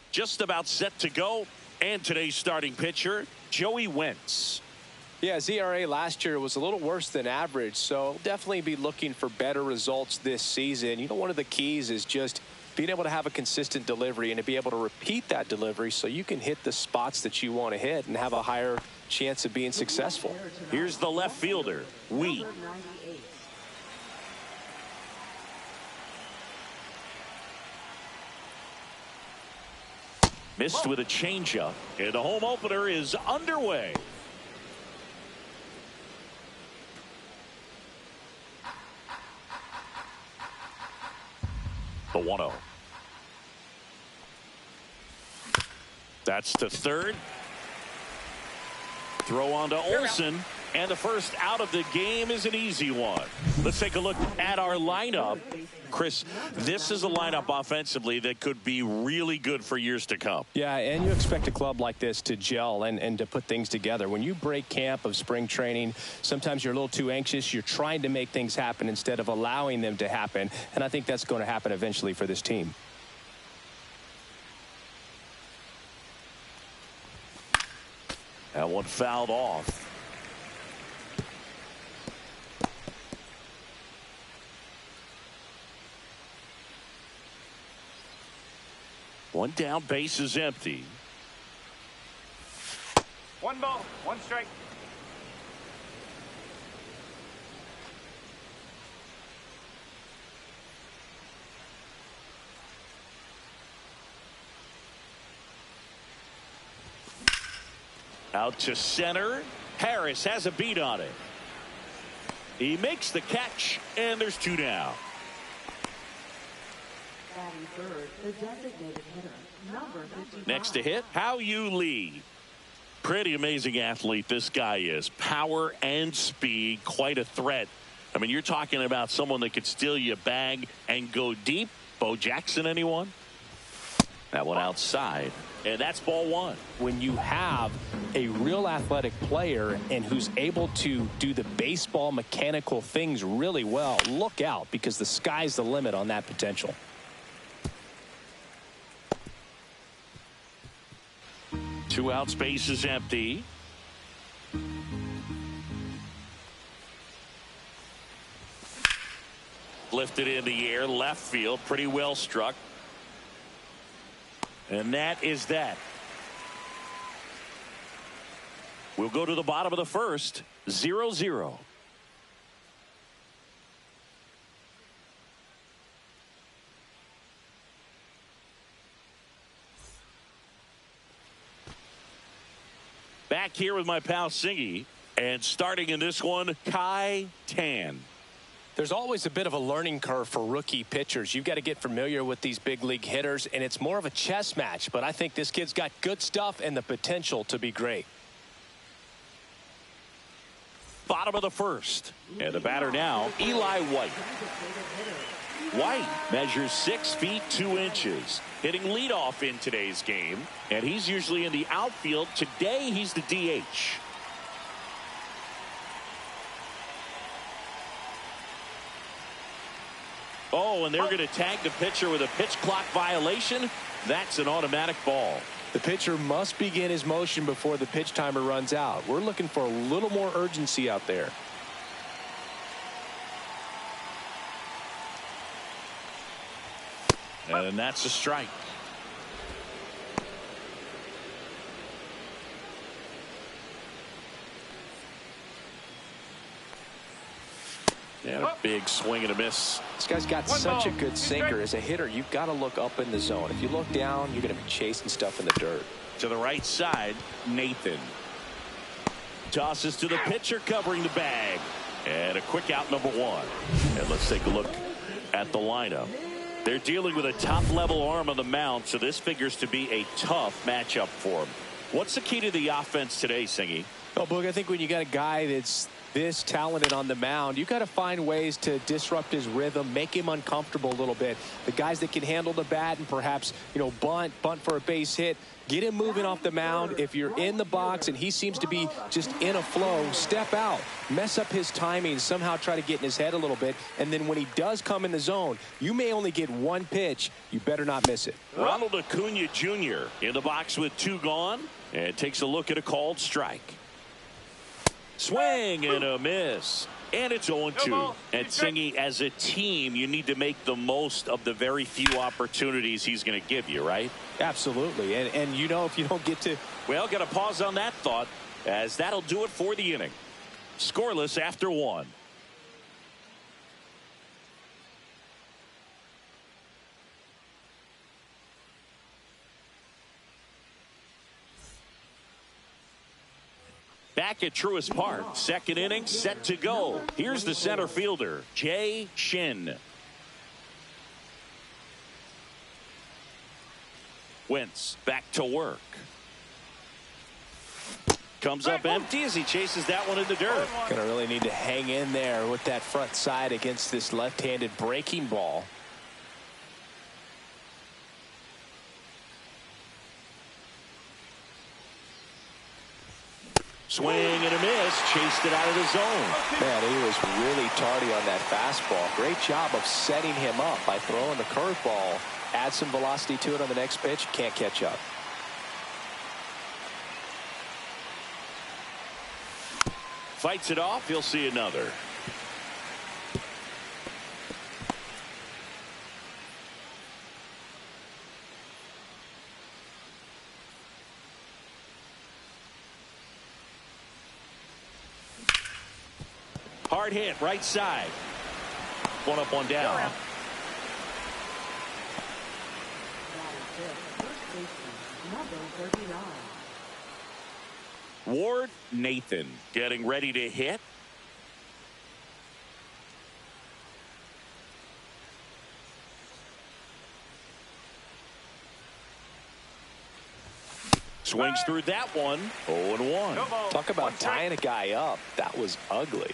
Just about set to go, and today's starting pitcher, Joey Wentz. Yeah, his ERA last year was a little worse than average, so definitely be looking for better results this season. You know, one of the keys is just being able to have a consistent delivery and to be able to repeat that delivery so you can hit the spots that you want to hit and have a higher chance of being successful. Here's the left fielder, Wee. Missed with a changeup, and the home opener is underway. The 1-0. That's to third. Throw on to Olsen, and the first out of the game is an easy one. Let's take a look at our lineup. Chris, this is a lineup offensively that could be really good for years to come. Yeah, and you expect a club like this to gel and to put things together. When you break camp of spring training, sometimes you're a little too anxious. You're trying to make things happen instead of allowing them to happen, and I think that's going to happen eventually for this team. That one fouled off. One down, base is empty. One ball, one strike. Out to center. Harris has a beat on it. He makes the catch, and there's two down. Next to hit, Hao-Yu Lee. Pretty amazing athlete this guy is. Power and speed, quite a threat. I mean, you're talking about someone that could steal you a bag and go deep. Bo Jackson, anyone? That one outside, and that's ball one. When you have a real athletic player and who's able to do the baseball mechanical things really well, look out, because the sky's the limit on that potential. Two out, space is empty. Lifted in the air, left field, pretty well struck. And that is that. We'll go to the bottom of the first, 0-0. Back here with my pal Singy, and starting in this one, Kai Tan. There's always a bit of a learning curve for rookie pitchers. You've got to get familiar with these big league hitters, and it's more of a chess match. But I think this kid's got good stuff and the potential to be great. Bottom of the first. And the batter now, Eli White. White measures 6 feet 2 inches. Hitting leadoff in today's game. And he's usually in the outfield. Today, he's the DH. Oh, and they're going to tag the pitcher with a pitch clock violation. That's an automatic ball. The pitcher must begin his motion before the pitch timer runs out. We're looking for a little more urgency out there. And that's a strike. And a big swing and a miss. This guy's got such a good sinker. As a hitter, you've got to look up in the zone. If you look down, you're going to be chasing stuff in the dirt. To the right side, Nathan. Tosses to the pitcher covering the bag. And a quick out, number 1. And let's take a look at the lineup. They're dealing with a top-level arm on the mound, so this figures to be a tough matchup for him. What's the key to the offense today, Singy? Well, Boog, I think when you got a guy that's this talented on the mound, you've got to find ways to disrupt his rhythm, make him uncomfortable a little bit. The guys that can handle the bat and perhaps, bunt for a base hit, get him moving off the mound. If you're in the box and he seems to be just in a flow, step out, mess up his timing, somehow try to get in his head a little bit. And then when he does come in the zone, you may only get one pitch. You better not miss it. Ronald Acuna Jr. in the box with 2 gone and takes a look at a called strike. Swing and a miss. And it's 0-2. And Singy, as a team, you need to make the most of the very few opportunities he's going to give you, right? Absolutely. And if you don't get to... Well, got to pause on that thought, as that'll do it for the inning. Scoreless after 1. Back at Truist Park, second inning set to go. Here's the center fielder, Jay Shin. Wentz back to work. Comes up empty as he chases that one in the dirt. Gonna really need to hang in there with that front side against this left-handed breaking ball. Swing and a miss. Chased it out of the zone. Man, he was really tardy on that fastball. Great job of setting him up by throwing the curveball. Add some velocity to it on the next pitch. Can't catch up. Fights it off. He'll see another. Hard hit, right side. One up, one down. Ward Nathan getting ready to hit. Swings through that one. 0-1. Talk about tying a guy up. That was ugly.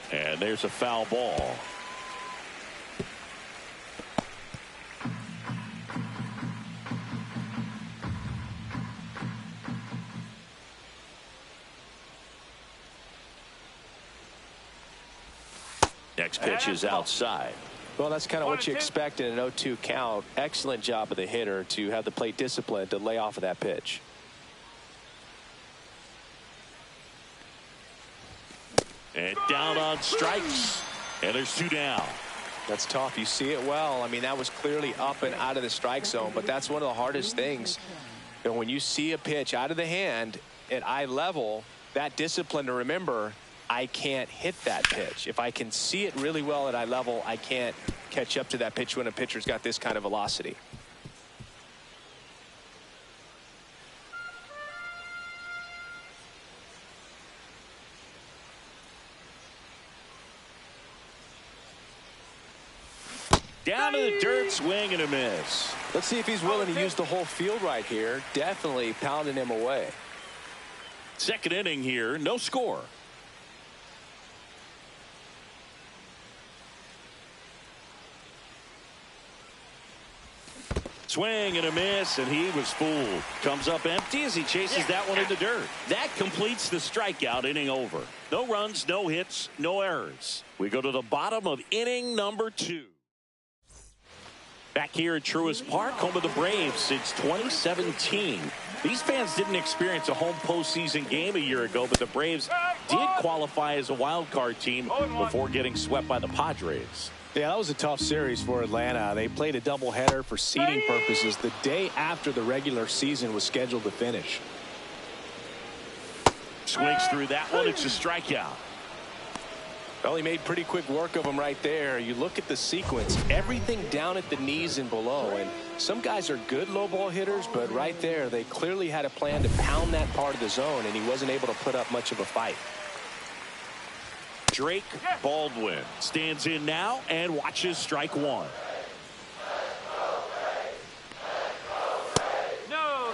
And there's a foul ball. Next pitch is outside. Well, that's kind of what you expect in an 0-2 count. Excellent job of the hitter to have the plate discipline to lay off of that pitch. And down on strikes. And there's 2 down. That's tough. You see it well. I mean, that was clearly up and out of the strike zone, but that's one of the hardest things. When you see a pitch out of the hand at eye level, that discipline to remember, I can't hit that pitch. If I can see it really well at eye level, I can't catch up to that pitch when a pitcher's got this kind of velocity. Down to the dirt, swing and a miss. Let's see if he's willing to use the whole field right here. Definitely pounding him away. Second inning here, no score. Swing and a miss, and he was fooled. Comes up empty as he chases that one in the dirt. That completes the strikeout. Inning over. No runs, no hits, no errors. We go to the bottom of inning number 2. Back here at Truist Park, home of the Braves since 2017. These fans didn't experience a home postseason game a year ago, but the Braves did qualify as a wild card team before getting swept by the Padres. Yeah, that was a tough series for Atlanta. They played a doubleheader for seeding purposes the day after the regular season was scheduled to finish. Swings through that one. It's a strikeout. Well, he made pretty quick work of him right there. You look at the sequence, everything down at the knees and below. And some guys are good low ball hitters, but right there, they clearly had a plan to pound that part of the zone, and he wasn't able to put up much of a fight. Drake Baldwin stands in now and watches strike one.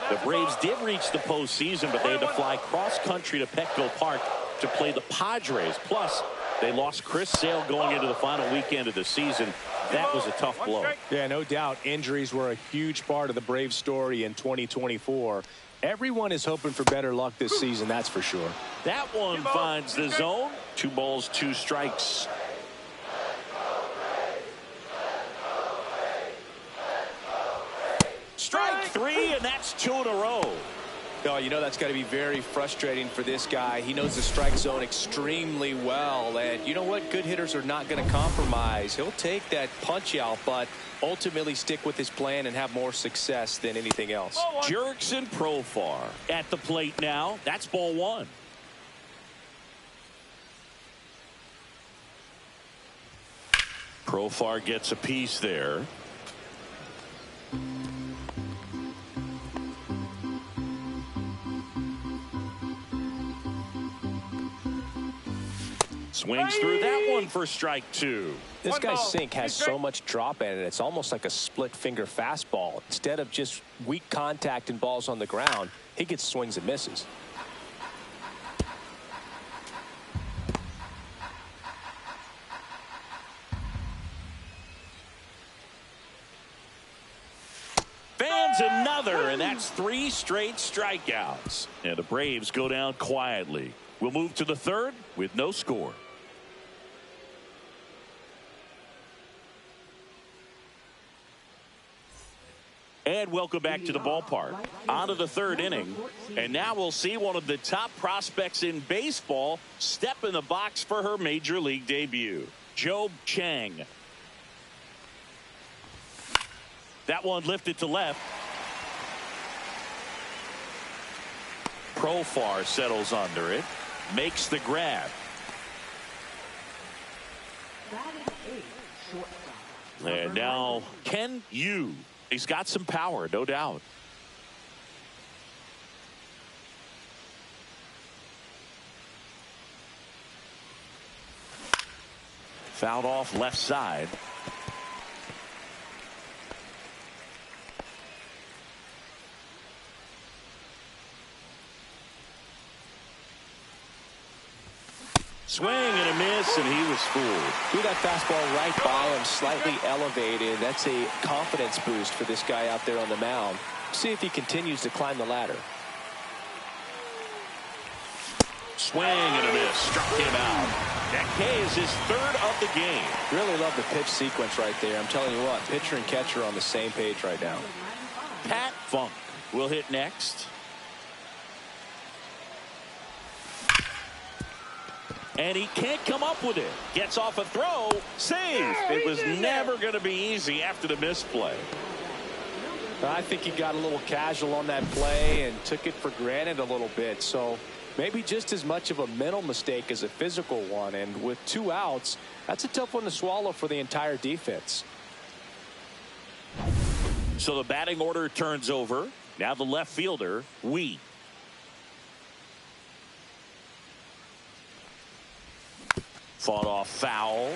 The Braves did reach the postseason, but they had to fly cross country to Petco Park to play the Padres. Plus, they lost Chris Sale going into the final weekend of the season. That was a tough blow. Yeah, no doubt. Injuries were a huge part of the Braves story in 2024. Everyone is hoping for better luck this season, that's for sure. That one finds the zone. 2 balls, 2 strikes. Strike 3, and that's 2 in a row. Oh, you know that's got to be very frustrating for this guy. He knows the strike zone extremely well. And you know what? Good hitters are not going to compromise. He'll take that punch out, but ultimately stick with his plan and have more success than anything else. Jurickson Profar at the plate now. That's ball 1. Profar gets a piece there. Swings through that one for strike 2. This guy's sink has so much drop in it. It's almost like a split finger fastball. Instead of just weak contact and balls on the ground, he gets swings and misses. Fans another, and that's 3 straight strikeouts. And the Braves go down quietly. We'll move to the 3rd with no score. And welcome back to the ballpark. On to the 3rd inning. And now we'll see one of the top prospects in baseball step in the box for her major league debut. Jobe Chang. That one lifted to left. Profar settles under it. Makes the grab. And now Ken Yu. He's got some power, no doubt. Fouled off left side. Swing and a miss, and he was fooled. Threw that fastball right by him, slightly elevated. That's a confidence boost for this guy out there on the mound. See if he continues to climb the ladder. Swing and a miss. Struck him out. That K is his 3rd of the game. Really love the pitch sequence right there. I'm telling you what, pitcher and catcher are on the same page right now. Pat Funk will hit next. And he can't come up with it. Gets off a throw. Save. It was never going to be easy after the misplay. I think he got a little casual on that play and took it for granted a little bit. So maybe just as much of a mental mistake as a physical one. And with 2 outs, that's a tough one to swallow for the entire defense. So the batting order turns over. Now the left fielder, Wee. Fought off foul.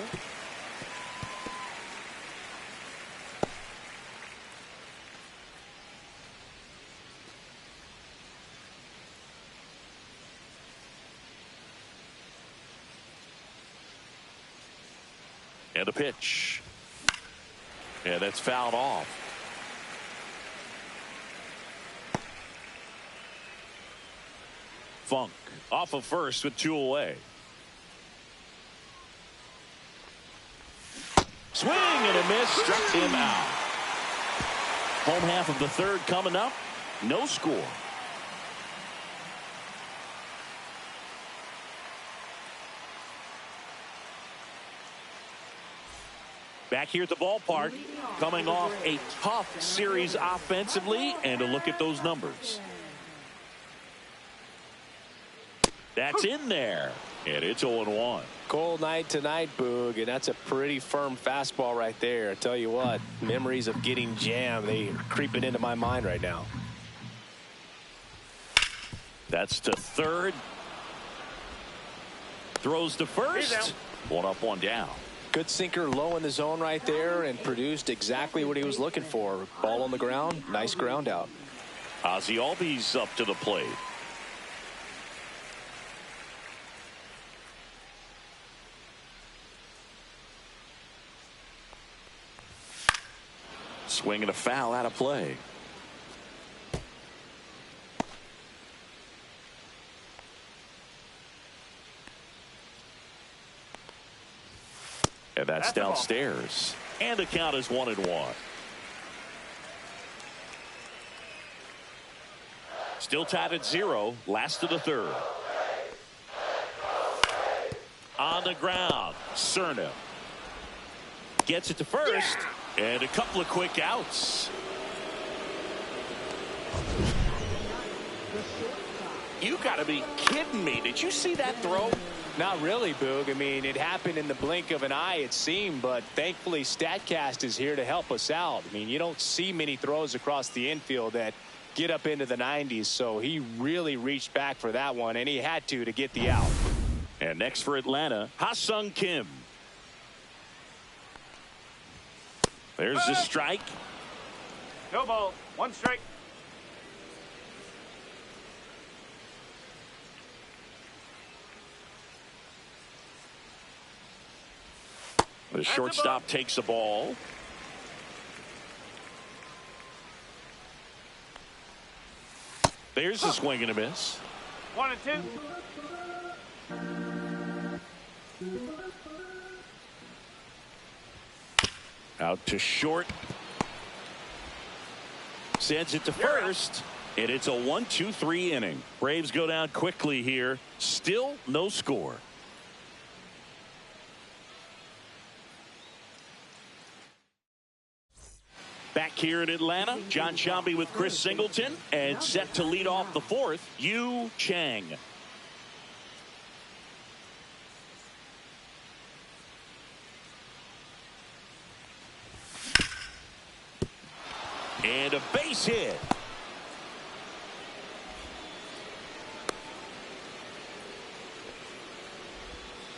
And the pitch. And that's fouled off. Funk off of first with 2 away. Swing and a miss, struck him out. Home half of the third coming up. No score. Back here at the ballpark, coming off a tough series offensively, and a look at those numbers. That's in there, and it's 0-1. Cold night tonight, Boog, and that's a pretty firm fastball right there. I tell you what, memories of getting jammed, they are creeping into my mind right now. That's to third. Throws to first. 1 up, 1 down. Good sinker low in the zone right there and produced exactly what he was looking for. Ball on the ground, nice ground out. Ozzie Albies up to the plate. Swinging a foul out of play. And that's downstairs. And the count is 1-1. Still tied at 0. Last of the third. On the ground. Cerna gets it to first. And a couple of quick outs. You got to be kidding me. Did you see that throw? Not really, Boog. I mean, it happened in the blink of an eye, it seemed, but thankfully StatCast is here to help us out. I mean, you don't see many throws across the infield that get up into the 90s, so he really reached back for that one, and he had to get the out. And next for Atlanta, Ha-Sung Kim. There's the strike. No ball, 1 strike. The shortstop takes the ball. There's a swing and a miss. 1 and 2. Out to short. Sends it to first. And it's a 1-2-3 inning. Braves go down quickly here. Still no score. Back here in Atlanta, John Shambi with Chris Singleton, and set to lead off the fourth, Yu Chang. And a base hit.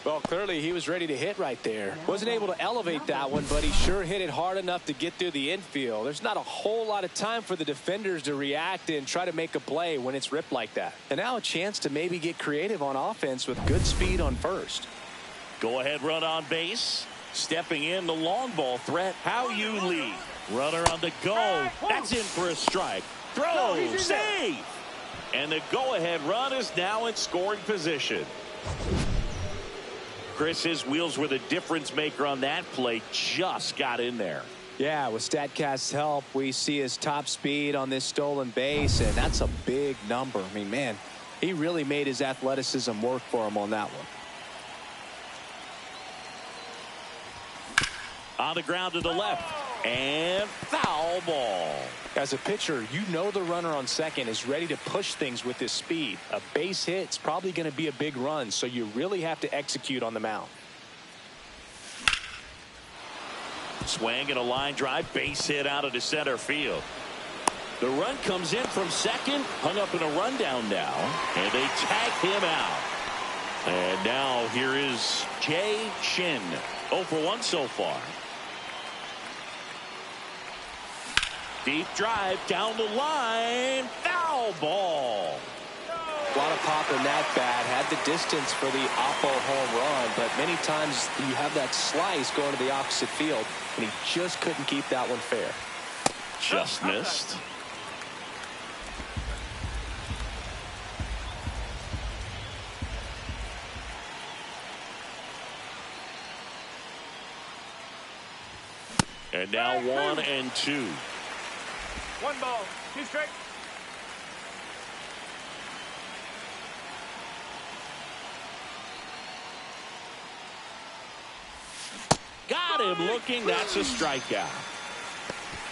Well, clearly he was ready to hit right there. Wasn't able to elevate that one, but he sure hit it hard enough to get through the infield. There's not a whole lot of time for the defenders to react and try to make a play when it's ripped like that. And now a chance to maybe get creative on offense with good speed on first. Go ahead run on base. Stepping in the long ball threat. How you lead. Runner on the go. That's in for a strike. Throw. Save. And the go ahead run is now in scoring position. Chris, his wheels were the difference maker on that play. Just got in there. Yeah, with StatCast's help, we see his top speed on this stolen base, and that's a big number. I mean, man, he really made his athleticism work for him on that one. On the ground to the left. And foul ball. As a pitcher, you know the runner on second is ready to push things with his speed. A base hit's probably going to be a big run, so you really have to execute on the mound. Swing and a line drive, base hit out of the center field. The run comes in from second, hung up in a rundown now, and they tag him out. And now here is Jay Shin. 0 for 1 so far. Deep drive down the line. Foul ball. A lot of pop in that bat. Had the distance for the Oppo home run, but many times you have that slice going to the opposite field, and he just couldn't keep that one fair. Just missed. And now 1-2. 1 ball, 2 strikes. Got him looking. That's a strikeout.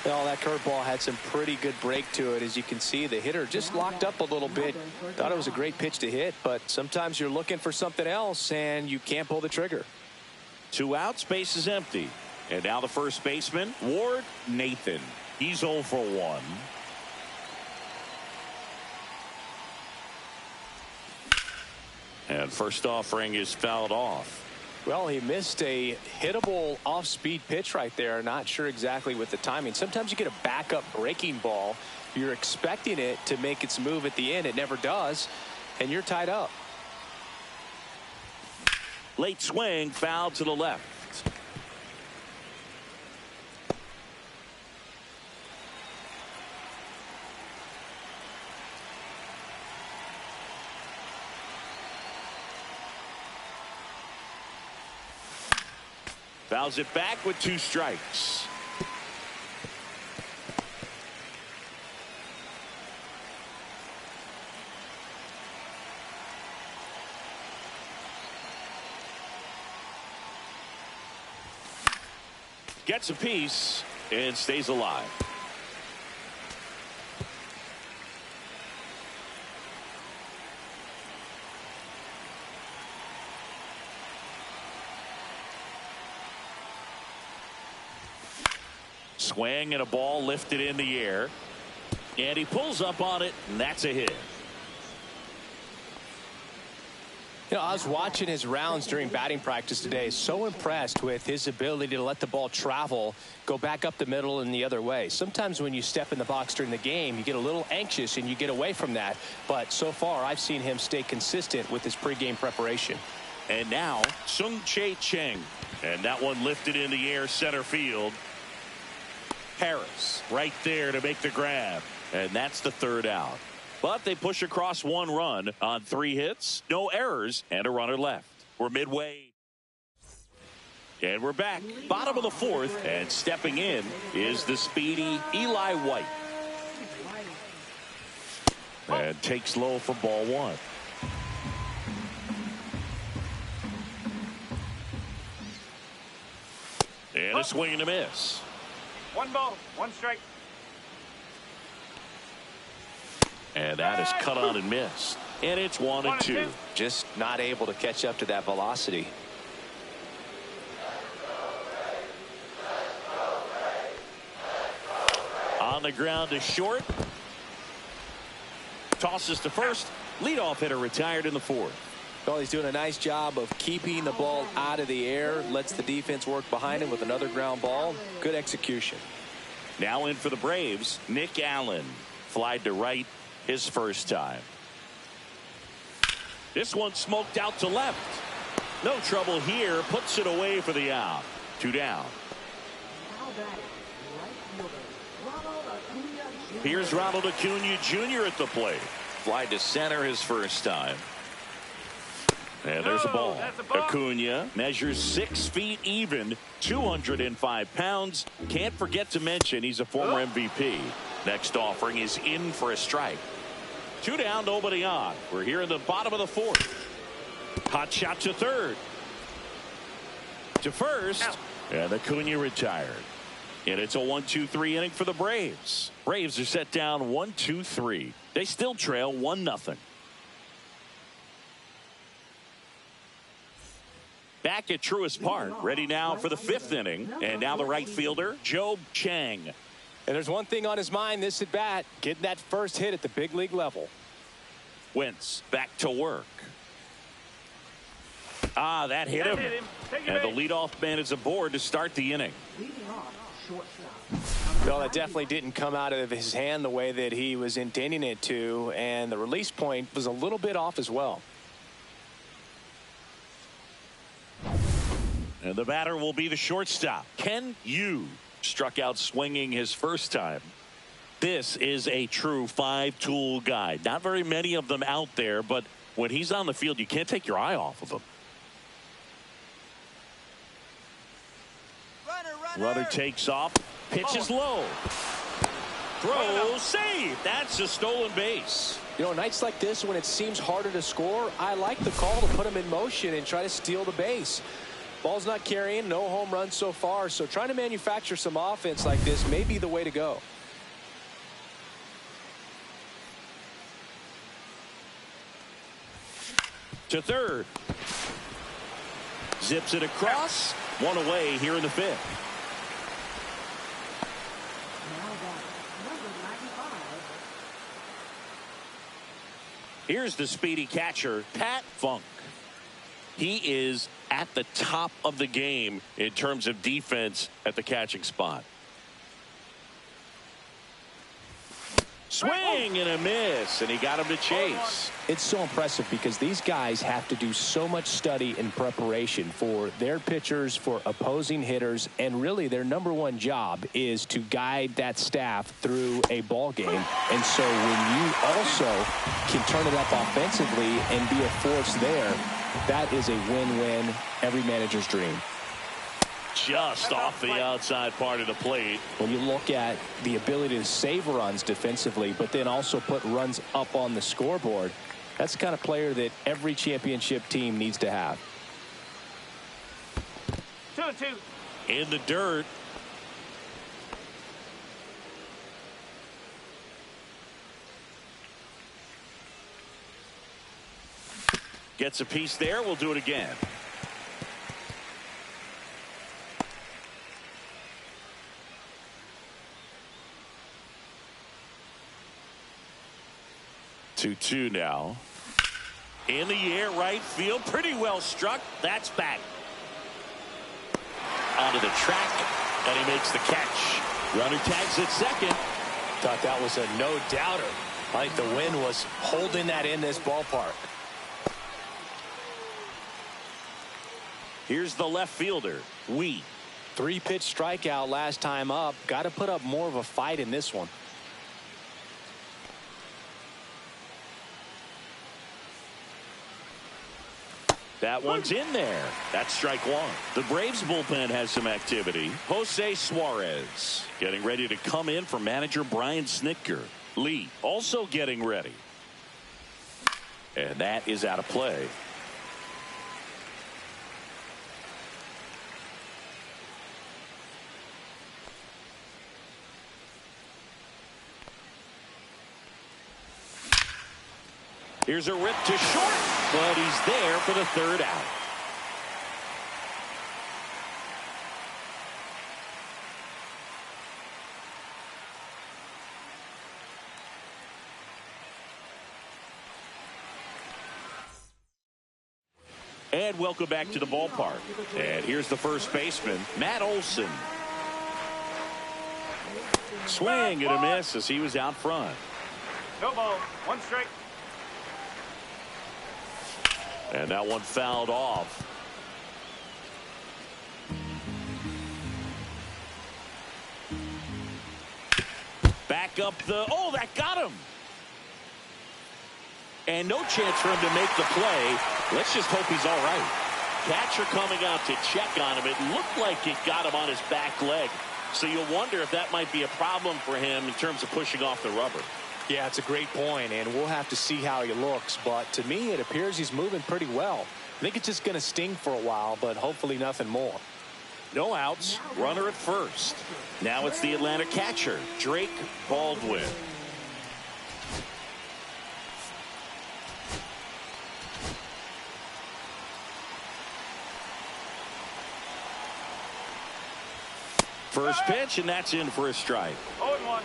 Well, that curveball had some pretty good break to it. As you can see, the hitter just locked up a little bit. Thought it was a great pitch to hit, but sometimes you're looking for something else and you can't pull the trigger. 2 outs, base is empty. And now the first baseman, Ward Nathan. He's 0 for 1. And first offering is fouled off. Well, he missed a hittable off-speed pitch right there. Not sure exactly with the timing. Sometimes you get a backup breaking ball. You're expecting it to make its move at the end. It never does, and you're tied up. Late swing, foul to the left. Fouls it back with 2 strikes. Gets a piece and stays alive. Swing and a ball lifted in the air. And he pulls up on it, and that's a hit. You know, I was watching his rounds during batting practice today. So impressed with his ability to let the ball travel, go back up the middle and the other way. Sometimes when you step in the box during the game, you get a little anxious and you get away from that. But so far, I've seen him stay consistent with his pregame preparation. And now, Sung-Chae Cheng. And that one lifted in the air center field. Harris right there to make the grab. And that's the 3rd out. But they push across 1 run on 3 hits, no errors, and a runner left. We're midway. And we're back. Bottom of the 4th, and stepping in is the speedy Eli White. And takes low for ball 1. And a swing and a miss. 1 ball, 1 strike. And that is cut on and missed. And it's 1-2. just not able to catch up to that velocity. On the ground to short. Tosses to first. Leadoff hitter retired in the 4th. Well, he's doing a nice job of keeping the ball out of the air. Lets the defense work behind him with another ground ball. Good execution. Now in for the Braves, Nick Allen. Flied to right his first time. This one smoked out to left. No trouble here. Puts it away for the out. 2 down. Here's Ronald Acuna Jr. at the plate. Fly to center his first time. And there's a ball. Acuna measures 6 feet even, 205 pounds. Can't forget to mention he's a former MVP. Next offering is in for a strike. 2 down, nobody on. We're here in the bottom of the 4th. Hot shot to third. To first. And Acuna retired. And it's a 1-2-3 inning for the Braves. Braves are set down 1-2-3. They still trail 1-0. Back at Truist Park, ready now for the 5th inning. And now the right fielder, Joe Chang. And there's one thing on his mind this at bat, getting that first hit at the big league level. Wentz back to work. That hit him. And the leadoff man is aboard to start the inning. Well, that definitely didn't come out of his hand the way that he was intending it to, and the release point was a little bit off as well. And the batter will be the shortstop. Ken Yu struck out swinging his first time. This is a true five-tool guy. Not very many of them out there, but when he's on the field, you can't take your eye off of him. Runner takes off, pitches low. Throw, save. That's a stolen base. You know, nights like this when it seems harder to score, I like the call to put him in motion and try to steal the base. Ball's not carrying, no home runs so far, so trying to manufacture some offense like this may be the way to go. To third. Zips it across. One away here in the fifth. Here's the speedy catcher, Pat Funk. He is at the top of the game in terms of defense at the catching spot. Swing and a miss, and he got him to chase. It's so impressive because these guys have to do so much study and preparation for their pitchers, for opposing hitters, and really their number one job is to guide that staff through a ball game. And so when you also can turn it up offensively and be a force there, that is a win-win, every manager's dream. Just off the outside part of the plate. When you look at the ability to save runs defensively, but then also put runs up on the scoreboard, that's the kind of player that every championship team needs to have. 2-2. In the dirt. Gets a piece there. We'll do it again. Two now. In the air, right field. Pretty well struck. That's back. Onto the track. And he makes the catch. Runner tags at second. Thought that was a no-doubter. I think the wind was holding that in this ballpark. Here's the left fielder, Wee. 3-pitch strikeout last time up. Got to put up more of a fight in this one. That one's in there. That's strike one. The Braves bullpen has some activity. Jose Suarez getting ready to come in for manager Brian Snitker. Lee also getting ready. And that is out of play. Here's a rip to short, but he's there for the third out. And welcome back to the ballpark. And here's the first baseman, Matt Olson. Swing and a miss as he was out front. No ball. 1 strike. And that one fouled off. Back up the, oh, that got him. And no chance for him to make the play. Let's just hope he's all right. Catcher coming out to check on him. It looked like it got him on his back leg. So you'll wonder if that might be a problem for him in terms of pushing off the rubber. Yeah, it's a great point, and we'll have to see how he looks. But to me, it appears he's moving pretty well. I think it's just going to sting for a while, but hopefully nothing more. No outs. Runner at first. Now it's the Atlanta catcher, Drake Baldwin. First pitch, and that's in for a strike. 0-1.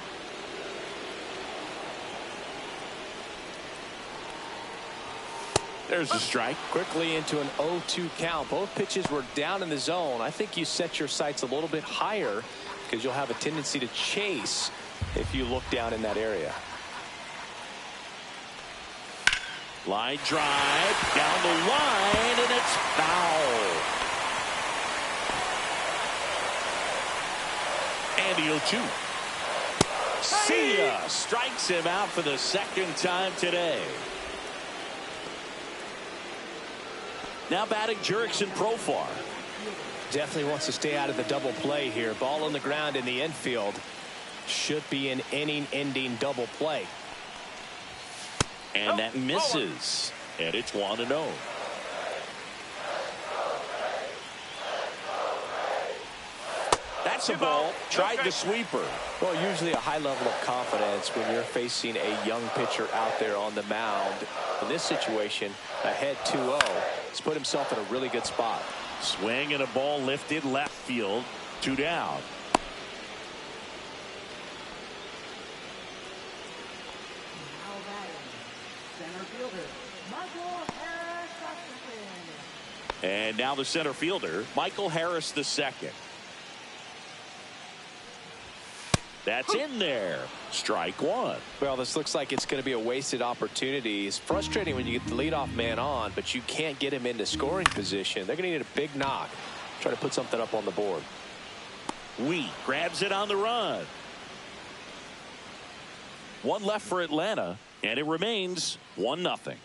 There's a strike. Quickly into an 0-2 count. Both pitches were down in the zone. I think you set your sights a little bit higher because you'll have a tendency to chase if you look down in that area. Line drive down the line, and it's foul. And the 0-2. See ya. Strikes him out for the second time today. Now batting Jurickson Profar. Definitely wants to stay out of the double play here. Ball on the ground in the infield. Should be an inning-ending double play. And that misses. And it's 1-0. That's a ball. Tried the sweeper. Well, usually a high level of confidence when you're facing a young pitcher out there on the mound. In this situation, ahead 2-0. He's put himself in a really good spot. Swing and a ball lifted left field. 2 down. And now the center fielder, Michael Harris the second. That's in there. Strike one. Well, this looks like it's going to be a wasted opportunity. It's frustrating when you get the leadoff man on, but you can't get him into scoring position. They're going to need a big knock. Try to put something up on the board. Wheat grabs it on the run. One left for Atlanta, and it remains 1-0.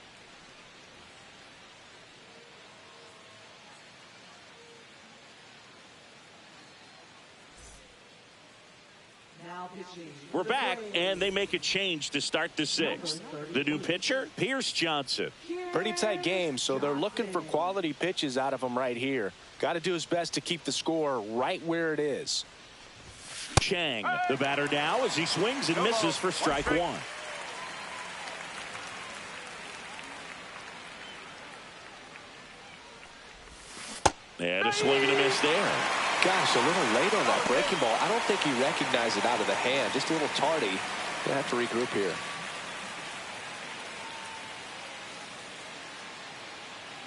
We're back, and they make a change to start the sixth. The new pitcher, Pierce Johnson. Pretty tight game, so they're looking for quality pitches out of him right here. Got to do his best to keep the score right where it is. Chang, the batter now, as he swings and misses for strike one. And a swing and a miss there. Gosh, a little late on that breaking ball. I don't think he recognized it out of the hand. Just a little tardy. Gonna have to regroup here.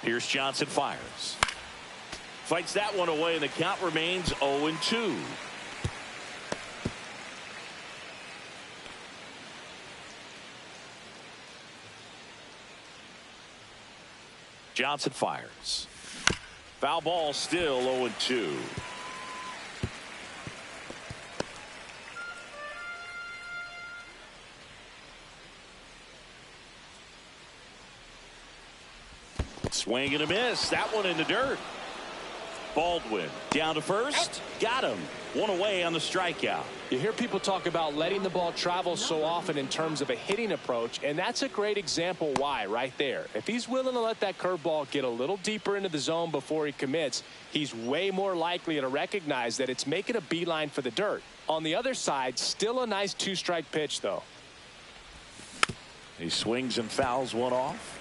Pierce Johnson fires. Fights that one away, and the count remains 0-2. Johnson fires. Foul ball, still 0-2. Swing and a miss. That one in the dirt. Baldwin down to first. Got him. One away on the strikeout. You hear people talk about letting the ball travel so often in terms of a hitting approach, and that's a great example why right there. If he's willing to let that curveball get a little deeper into the zone before he commits, he's way more likely to recognize that it's making a beeline for the dirt. On the other side, still a nice two-strike pitch, though. He swings and fouls one off.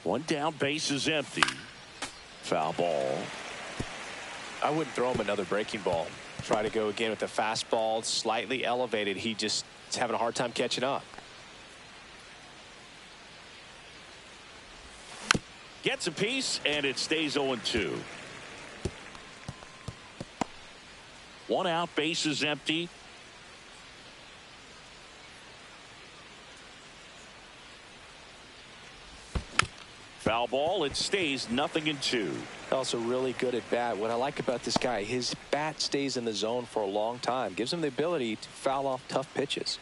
One down, base is empty. Foul ball. I wouldn't throw him another breaking ball. Try to go again with the fastball, slightly elevated. He just is having a hard time catching up. Gets a piece, and it stays 0-2. One out, base is empty. Foul ball, it stays 0-2. Also really good at bat. What I like about this guy, his bat stays in the zone for a long time. Gives him the ability to foul off tough pitches.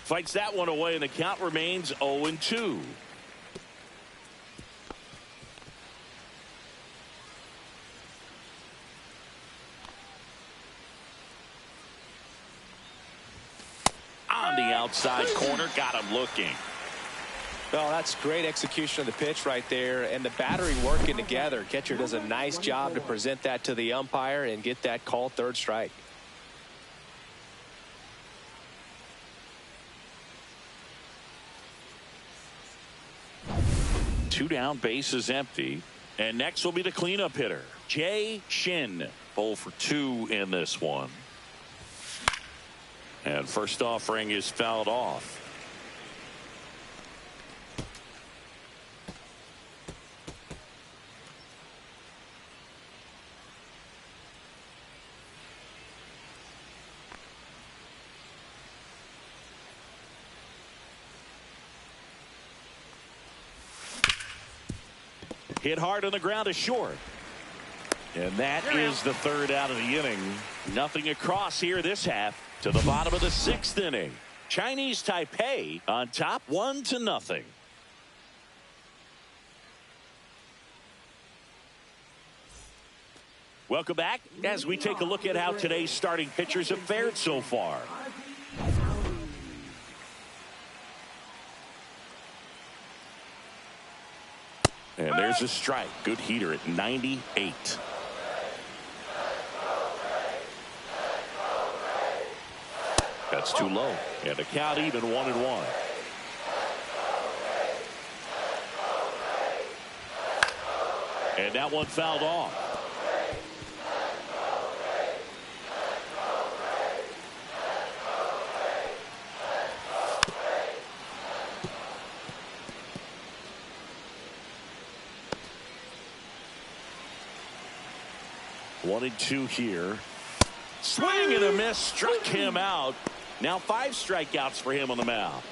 Fights that one away, and the count remains 0-2. On the outside corner, got him looking. Well, that's great execution of the pitch right there, and the battery working together. Catcher does a nice job to present that to the umpire and get that call third strike. Two down, base is empty. And next will be the cleanup hitter, Jay Shin. 0 for 2 in this one. And first offering is fouled off. Hit hard on the ground is short. And that is the third out of the inning. Nothing across here this half to the bottom of the sixth inning. Chinese Taipei on top 1-0. Welcome back as we take a look at how today's starting pitchers have fared so far. And there's a strike. Good heater at 98. That's too low. And the count even 1-1. And that one fouled off. One and two here. Swing and a miss. Struck him out. Now 5 strikeouts for him on the mound.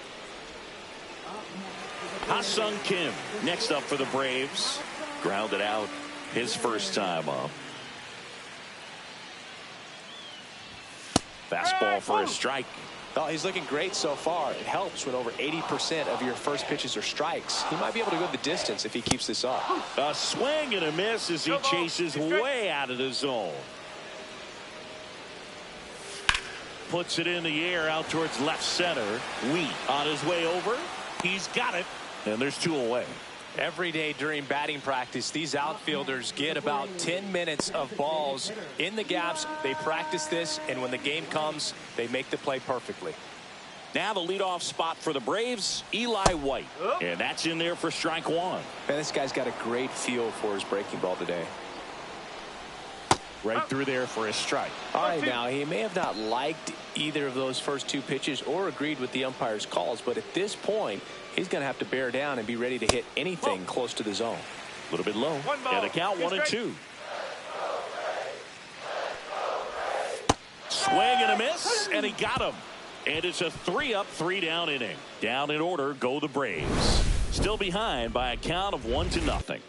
Ha-Sung Kim next up for the Braves. Grounded out his first time up. Fastball for a strike. Oh, he's looking great so far. It helps when over 80% of your first pitches are strikes. He might be able to go the distance if he keeps this up. A swing and a miss as he chases way out of the zone. Puts it in the air out towards left center. Wheat on his way over. He's got it. And there's 2 away. Every day during batting practice, these outfielders get about 10 minutes of balls in the gaps. They practice this, and when the game comes, they make the play perfectly. Now the leadoff spot for the Braves, Eli White. And that's in there for strike 1. Man, this guy's got a great feel for his breaking ball today. Right through there for a strike. All right, now, he may have not liked either of those first 2 pitches or agreed with the umpire's calls, but at this point, he's going to have to bear down and be ready to hit anything close to the zone. A little bit low. And the count 1-2. Swing and a miss, and he got him. And it's a 3-up, 3-down inning. Down in order go the Braves. Still behind by a count of 1-0.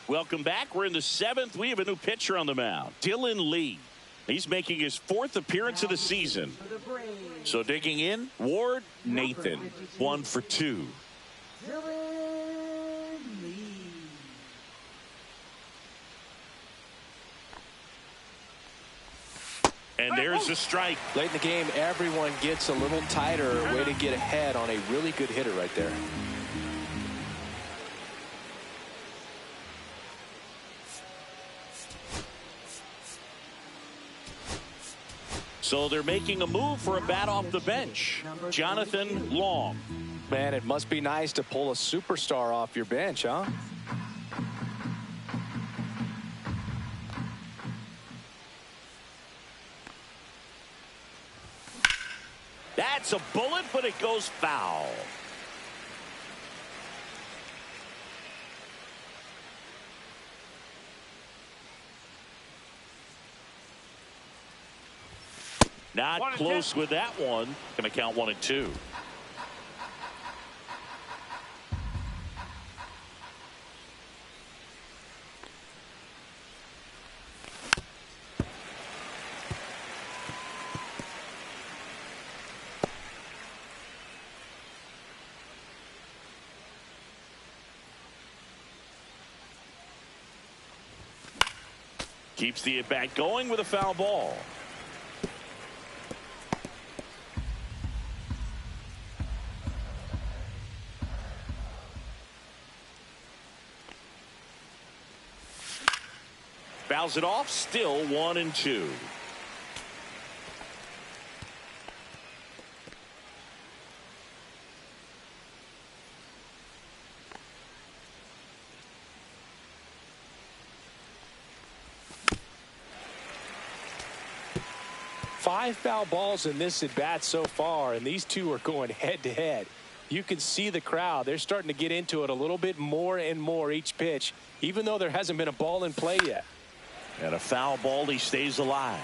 Welcome back. We're in the 7th. We have a new pitcher on the mound, Dylan Lee. He's making his 4th appearance of the season. So digging in, Ward Nathan, 1 for 2. And there's a strike. Late in the game, everyone gets a little tighter. Way to get ahead on a really good hitter right there. So they're making a move for a bat off the bench. Jonathan Long. Man, it must be nice to pull a superstar off your bench, huh? That's a bullet, but it goes foul. Not close with that one. Going to count 1-2. Keeps the at-bat going with a foul ball. Fouls it off, still 1-2. 5 foul balls in this at bat so far, and these two are going head to head. You can see the crowd. They're starting to get into it a little bit more and more each pitch, even though there hasn't been a ball in play yet. And a foul ball, he stays alive.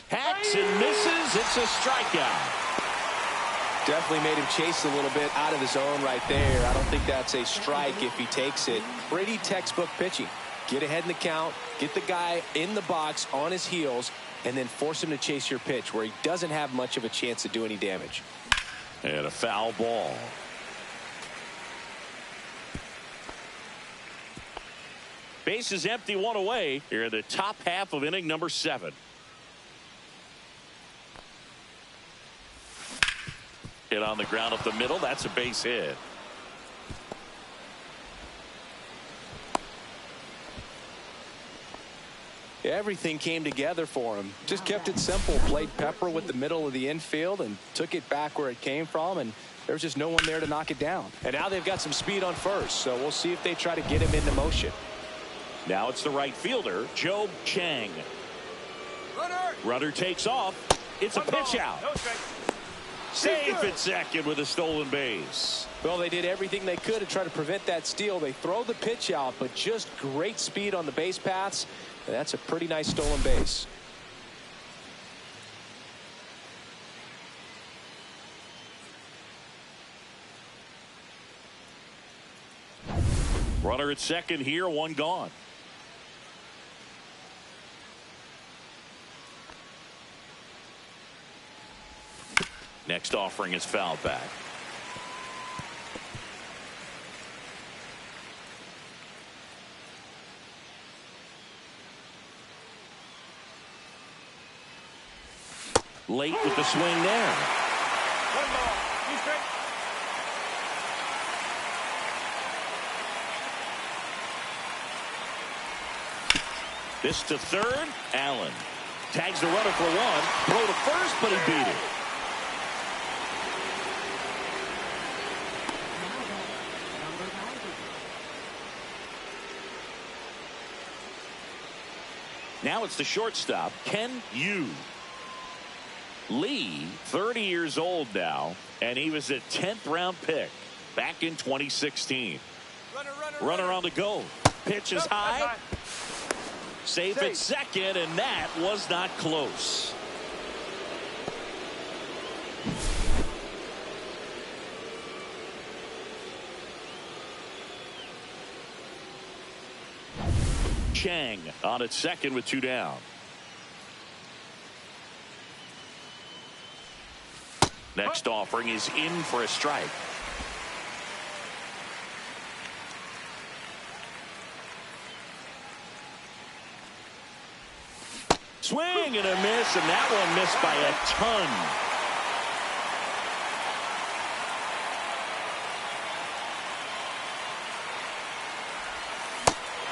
Hacks and misses. It's a strikeout. Definitely made him chase a little bit out of his zone right there. I don't think that's a strike if he takes it. Pretty textbook pitching. Get ahead in the count, get the guy in the box on his heels, and then force him to chase your pitch where he doesn't have much of a chance to do any damage. And a foul ball. Base is empty, one away here in the top half of inning number 7. Hit on the ground up the middle. That's a base hit. Everything came together for him. Just kept it simple. Played pepper with the middle of the infield and took it back where it came from, and there was just no one there to knock it down. And now they've got some speed on first, so we'll see if they try to get him into motion. Now it's the right fielder, Joe Chang. Runner takes off. It's a pitch out. No strike. Safe at second with a stolen base. Well, they did everything they could to try to prevent that steal. They throw the pitch out, but just great speed on the base paths. And that's a pretty nice stolen base. Runner at second here, one gone. Next offering is fouled back. Late with the swing there. 1 ball, 2 strikes. This to third. Allen tags the runner for 1. Throw to first, but he beat it. Now it's the shortstop, Ken Yu. Lee, 30 years old now, and he was a 10th round pick back in 2016. Runner on the go. Pitch is high. Safe at second, and that was not close. Chang on at second with 2 down. Next offering is in for a strike. Swing and a miss, and that one missed by a ton.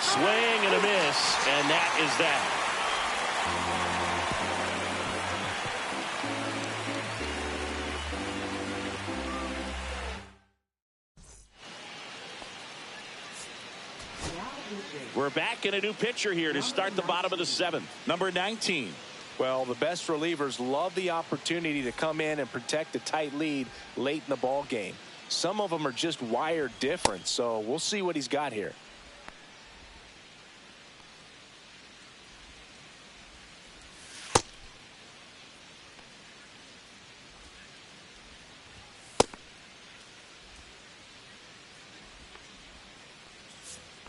Swing and a miss, and that is that. We're back in a new pitcher here to start the bottom of the 7th. Number 19. Well, the best relievers love the opportunity to come in and protect a tight lead late in the ball game. Some of them are just wired different, so we'll see what he's got here.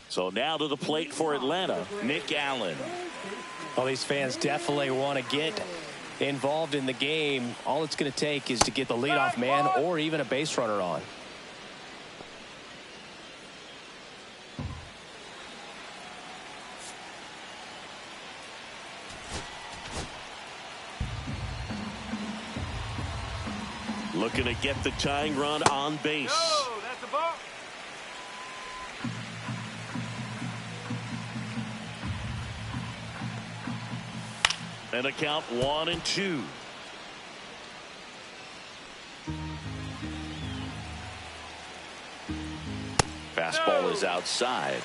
So now to the plate for Atlanta, Nick Allen. Well, these fans definitely want to get involved in the game. All it's going to take is to get the leadoff man or even a base runner on. Looking to get the tying run on base. No, that's a ball. And a count 1-2. Fastball is outside.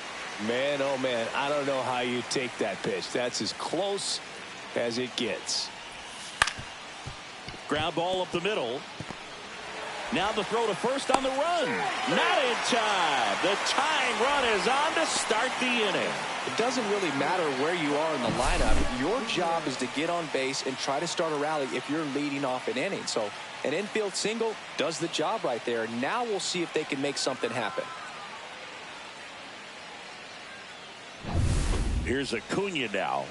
Man, oh man, I don't know how you take that pitch. That's as close as it gets. Ground ball up the middle. Now the throw to first on the run. Not in time. The tying run is on to start the inning. It doesn't really matter where you are in the lineup. Your job is to get on base and try to start a rally if you're leading off an inning. So an infield single does the job right there. Now we'll see if they can make something happen. Here's Acuna now.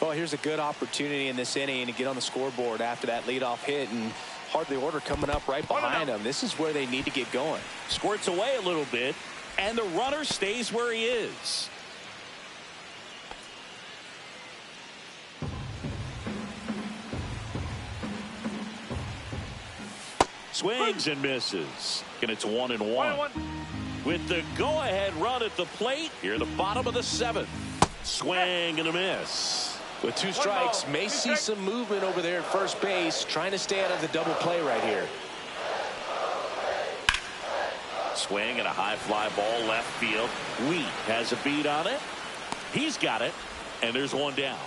Well, here's a good opportunity in this inning to get on the scoreboard after that leadoff hit, and hardly order coming up right behind them. This is where they need to get going. Squirts away a little bit, and the runner stays where he is. Swings and misses, and it's 1-1. With the go-ahead run at the plate, here at the bottom of the 7th. Swing and a miss. With 2 strikes, may see some movement over there at first base, trying to stay out of the double play right here. Swing and a high fly ball left field. Wheat has a beat on it. He's got it, and there's 1 down.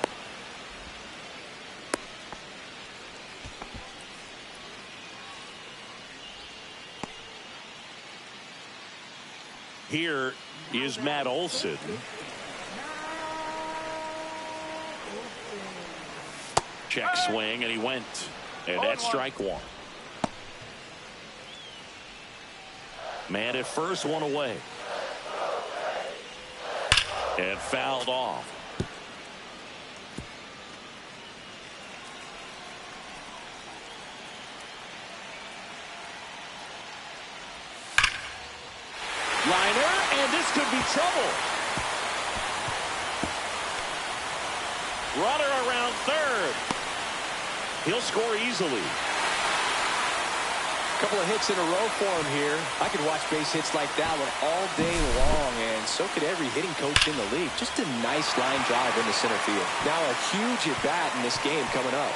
Here is Matt Olson. Check swing, and he went. And that's strike 1. Man at first, 1 away. And fouled off. Liner, and this could be trouble. Runner around third. He'll score easily. A couple of hits in a row for him here. I could watch base hits like that one all day long, and so could every hitting coach in the league. Just a nice line drive into center field. Now a huge at bat in this game coming up.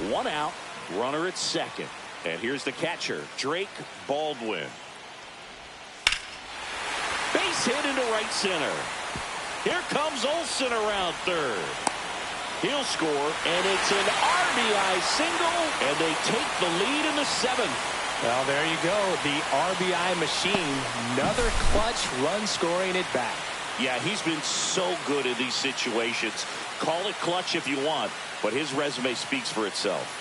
One out. Runner at second. And here's the catcher, Drake Baldwin. Base hit into right center. Here comes Olson around third. He'll score, and it's an RBI single, and they take the lead in the 7th. Well, there you go. The RBI machine. Another clutch run scoring at bat. Yeah, he's been so good in these situations. Call it clutch if you want, but his resume speaks for itself.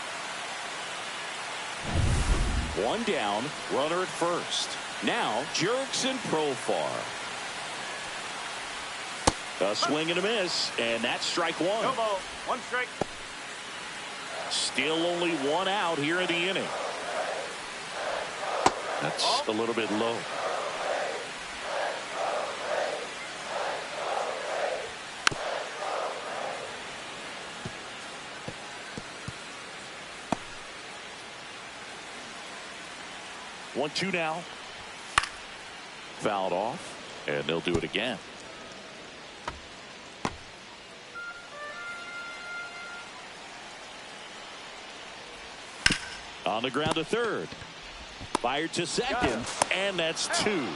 1 down, runner at first. Now, Jurickson Profar. A swing and a miss, and that's strike 1. No ball, 1 strike. Still only 1 out here in the inning. That's a little bit low. One, 2 now. Fouled off, and they'll do it again. On the ground to third. Fired to second, and that's 2.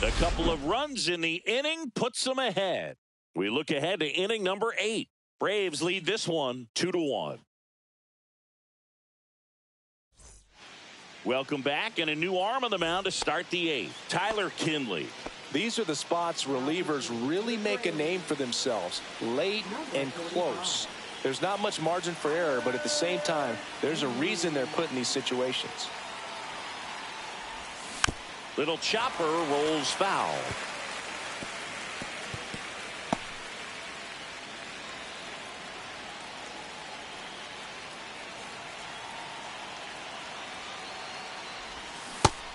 A couple of runs in the inning puts them ahead. We look ahead to inning number 8. Braves lead this one 2-1. Welcome back, and a new arm on the mound to start the 8th. Tyler Kinley. These are the spots relievers really make a name for themselves. Late and close. There's not much margin for error, but at the same time, there's a reason they're put in these situations. Little chopper rolls foul.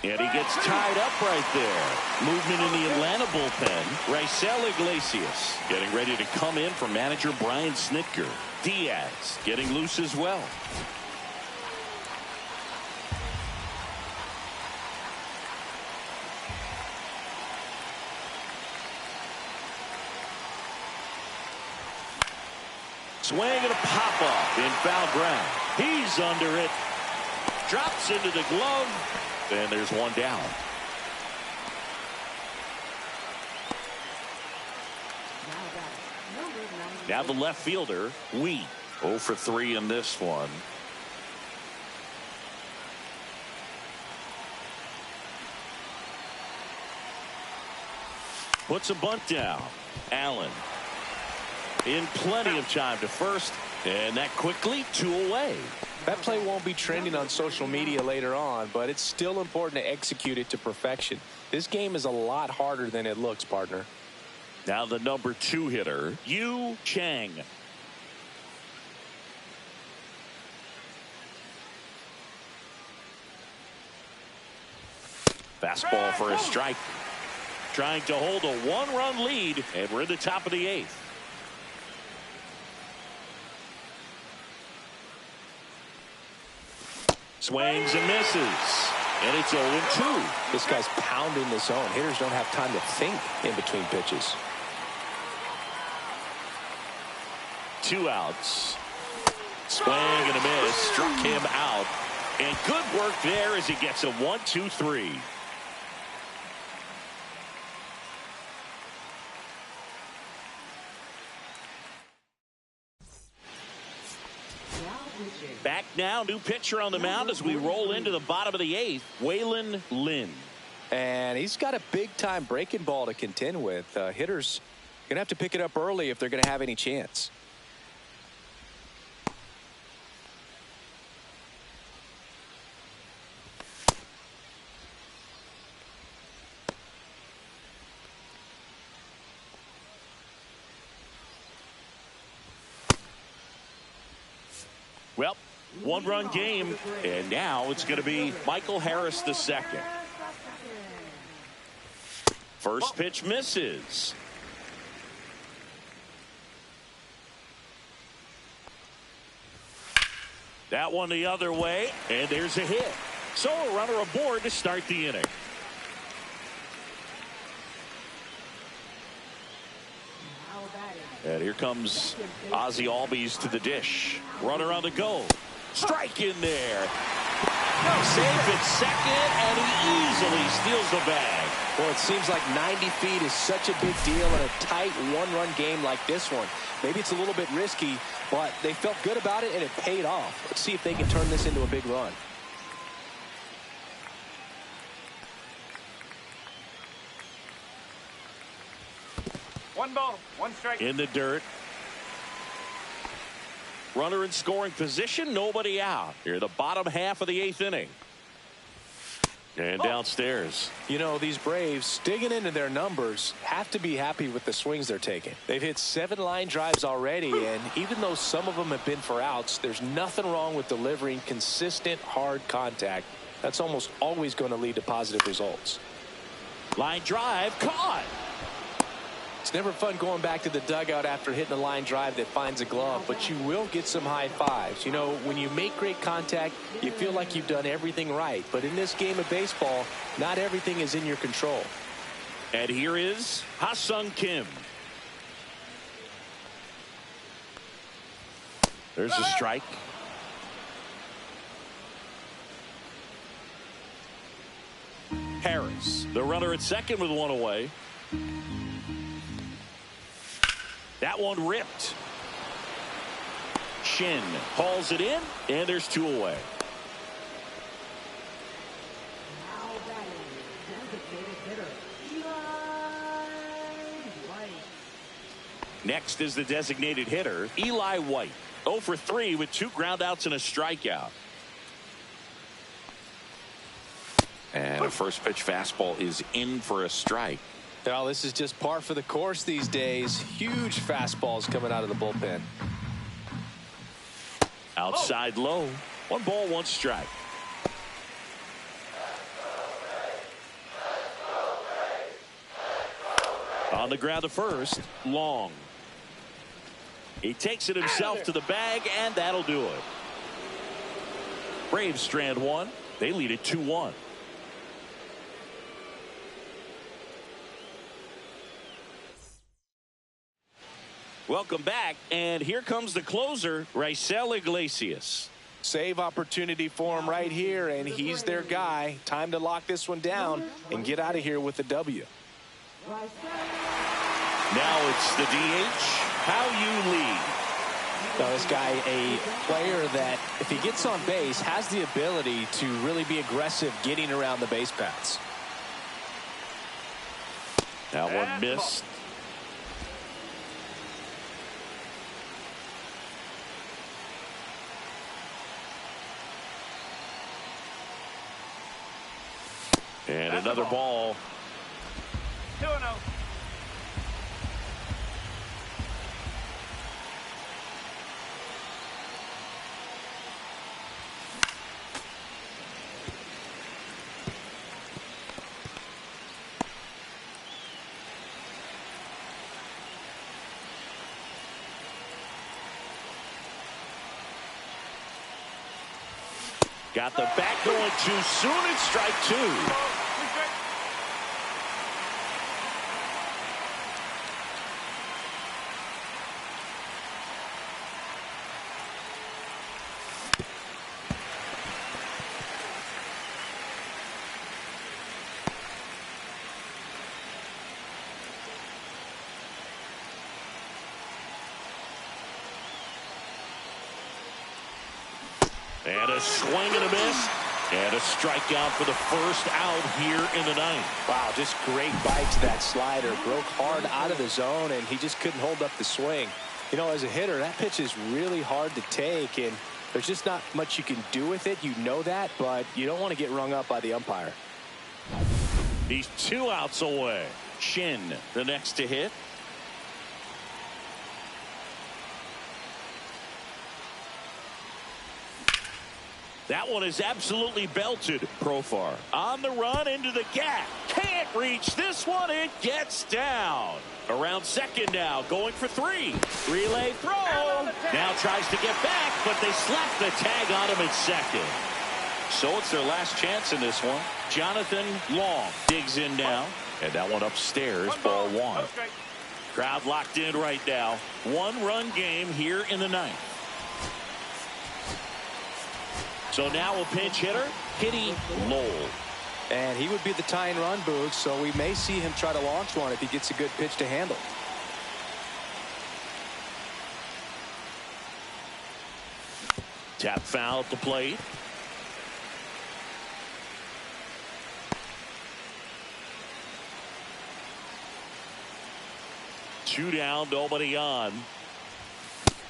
And he gets tied up right there. Movement in the Atlanta bullpen. Raisel Iglesias getting ready to come in for manager Brian Snitker. Diaz getting loose as well. Swing and a pop-up in foul ground. He's under it. Drops into the glove. And there's one down. Now the left fielder, Wheat. 0 for 3 in this one. Puts a bunt down. Allen in plenty of time to first, and that quickly 2 away. That play won't be trending on social media later on, but it's still important to execute it to perfection. This game is a lot harder than it looks, partner. Now the number 2 hitter, Yu Chang. Fastball for a strike. Trying to hold a 1-run lead, and we're in the top of the 8th. Swings and misses. And it's 0-2. This guy's pounding the zone. Hitters don't have time to think in between pitches. 2 outs. Swing and a miss. Struck him out. And good work there as he gets a 1-2-3. Back now, new pitcher on the mound as we roll into the bottom of the 8th, Waylon Lynn. And he's got a big-time breaking ball to contend with. Hitters going to have to pick it up early if they're going to have any chance. Well, 1-run game, and now it's going to be Michael Harris II. First pitch misses. That one the other way, and there's a hit. So a runner aboard to start the inning. And here comes Ozzie Albies to the dish. Runner on the go. Strike in there. Safe at second, and he easily steals the bag. Well, it seems like 90 feet is such a big deal in a tight 1-run game like this one. Maybe it's a little bit risky, but they felt good about it, and it paid off. Let's see if they can turn this into a big run. One ball, one strike. In the dirt. Runner in scoring position, nobody out. Here, the bottom half of the 8th inning. And downstairs. You know, these Braves, digging into their numbers, have to be happy with the swings they're taking. They've hit 7 line drives already, and even though some of them have been for outs, there's nothing wrong with delivering consistent, hard contact. That's almost always going to lead to positive results. Line drive, caught. It's never fun going back to the dugout after hitting a line drive that finds a glove, but you will get some high fives. You know, when you make great contact, you feel like you've done everything right. But in this game of baseball, not everything is in your control. And here is Ha-Sung Kim. There's a strike. Harris, the runner at second with 1 away. That one ripped. Shin hauls it in, and there's 2 away. Next is the designated hitter, Eli White. 0 for 3 with 2 groundouts and a strikeout. And a first pitch fastball is in for a strike. Well, this is just par for the course these days. Huge fastballs coming out of the bullpen. Outside low. 1 ball, 1 strike. On the ground to first, Long. He takes it himself to the bag, and that'll do it. Braves strand 1. They lead it 2-1. Welcome back, and here comes the closer, Raisel Iglesias. Save opportunity for him right here, and he's their guy. Time to lock this one down and get out of here with the W. Now it's the DH. How you lead. Now this guy, a player that, if he gets on base, has the ability to really be aggressive getting around the base paths. That one missed. And another ball. 2-0. Got the back going too soon. It's strike two. And a swing and a miss. And a strikeout for the first out here in the ninth. Wow, just great bite to that slider. Broke hard out of the zone, and he just couldn't hold up the swing. You know, as a hitter, that pitch is really hard to take, and there's just not much you can do with it. You know that, but you don't want to get rung up by the umpire. He's 2 outs away. Shin, the next to hit. That one is absolutely belted. Profar on the run into the gap. Can't reach this one. It gets down. Around second now. Going for 3. Relay throw. Now tries to get back, but they slap the tag on him at second. So it's their last chance in this one. Jonathan Long digs in now. And that one upstairs. Ball 1. Crowd locked in right now. 1-run game here in the ninth. So now a pinch hitter, Kitty Lowell. And he would be the tying run, Boog, so we may see him try to launch one if he gets a good pitch to handle. Tap foul at the plate. Two down, nobody on.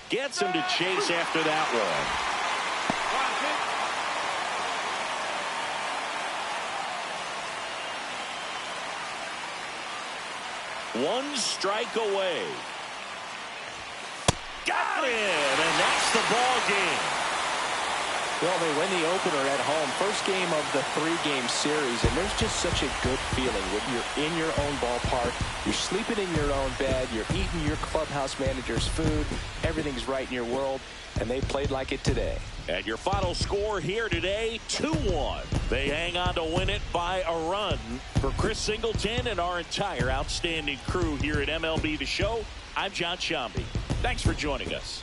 Gets him to chase after that one. One strike away. Got it, and that's the ball game. Well, they win the opener at home. First game of the 3-game series, and there's just such a good feeling when you're in your own ballpark. You're sleeping in your own bed. You're eating your clubhouse manager's food. Everything's right in your world, and they played like it today. And your final score here today, 2-1. They hang on to win it by a run. For Chris Singleton and our entire outstanding crew here at MLB The Show, I'm John Shambi. Thanks for joining us.